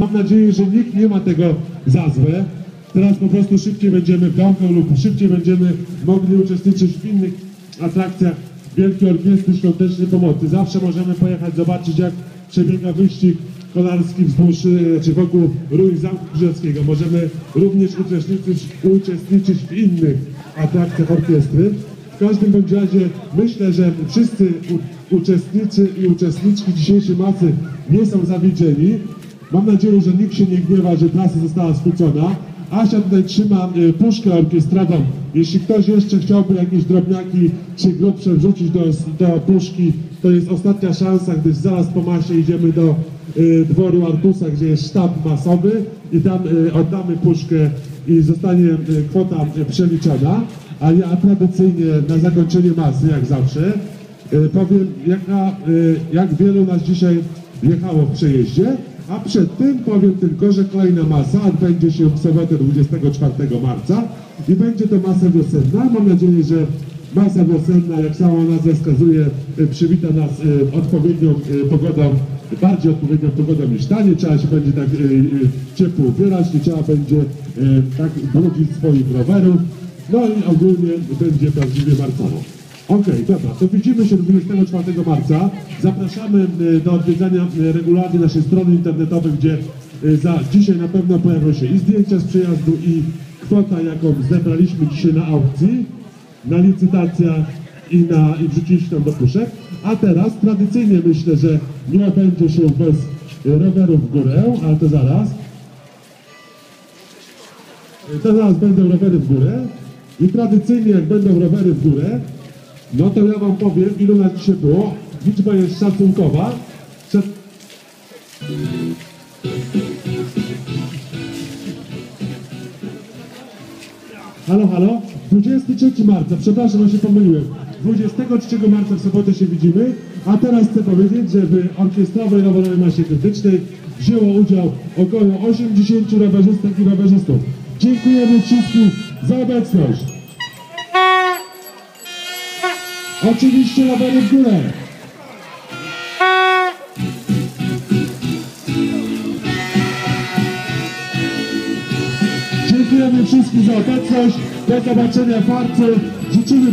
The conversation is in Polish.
Mam nadzieję, że nikt nie ma tego za złe. Teraz po prostu szybciej będziemy w domku lub szybciej będziemy mogli uczestniczyć w innych atrakcjach Wielkiej Orkiestry Świątecznej Pomocy. Zawsze możemy pojechać zobaczyć, jak przebiega wyścig kolarski wzdłuż, czy wokół ruin Zamku Krzyżewskiego. Możemy również uczestniczyć w innych atrakcjach orkiestry. W każdym bądź razie myślę, że wszyscy uczestnicy i uczestniczki dzisiejszej masy nie są zawiedzieni. Mam nadzieję, że nikt się nie gniewa, że trasa została skrócona. Asia tutaj trzyma puszkę orkiestrową. Jeśli ktoś jeszcze chciałby jakieś drobniaki czy grubsze wrzucić do puszki, to jest ostatnia szansa, gdyż zaraz po masie idziemy do dworu Artusa, gdzie jest sztab masowy i tam oddamy puszkę i zostanie kwota przeliczona. A ja tradycyjnie na zakończenie masy, jak zawsze, powiem, jak wielu nas dzisiaj jechało w przejeździe. A przed tym powiem tylko, że kolejna masa odbędzie się w sobotę 24 marca i będzie to masa wiosenna. Mam nadzieję, że masa wiosenna, jak sama nazwa wskazuje, przywita nas odpowiednią pogodą, bardziej odpowiednią pogodą niż ta. Nie trzeba się będzie tak ciepło ubierać, nie trzeba będzie tak brudzić swoich rowerów. No i ogólnie będzie prawdziwie marcowo. Okej, dobra, to widzimy się 24 marca. Zapraszamy do odwiedzania regularnie naszej strony internetowej, gdzie dzisiaj na pewno pojawią się i zdjęcia z przejazdu, i kwota, jaką zebraliśmy dzisiaj na aukcji, na licytacjach i wrzuciliśmy tam do puszek. A teraz tradycyjnie myślę, że nie obędzie się bez rowerów w górę, ale to zaraz. To zaraz będą rowery w górę i tradycyjnie jak będą rowery w górę, no to ja wam powiem, ilu nas dzisiaj było. Liczba jest szacunkowa. Halo, halo? 23 marca, przepraszam, że się pomyliłem. 23 marca w sobotę się widzimy, a teraz chcę powiedzieć, że w orkiestrowej rowerowej masie krytycznej wzięło udział około 80 rowerzystek i rowerzystów. Dziękujemy wszystkim za obecność. Oczywiście rowery w górę. Dziękujemy wszystkim za obecność. Do zobaczenia w marcu. Życzymy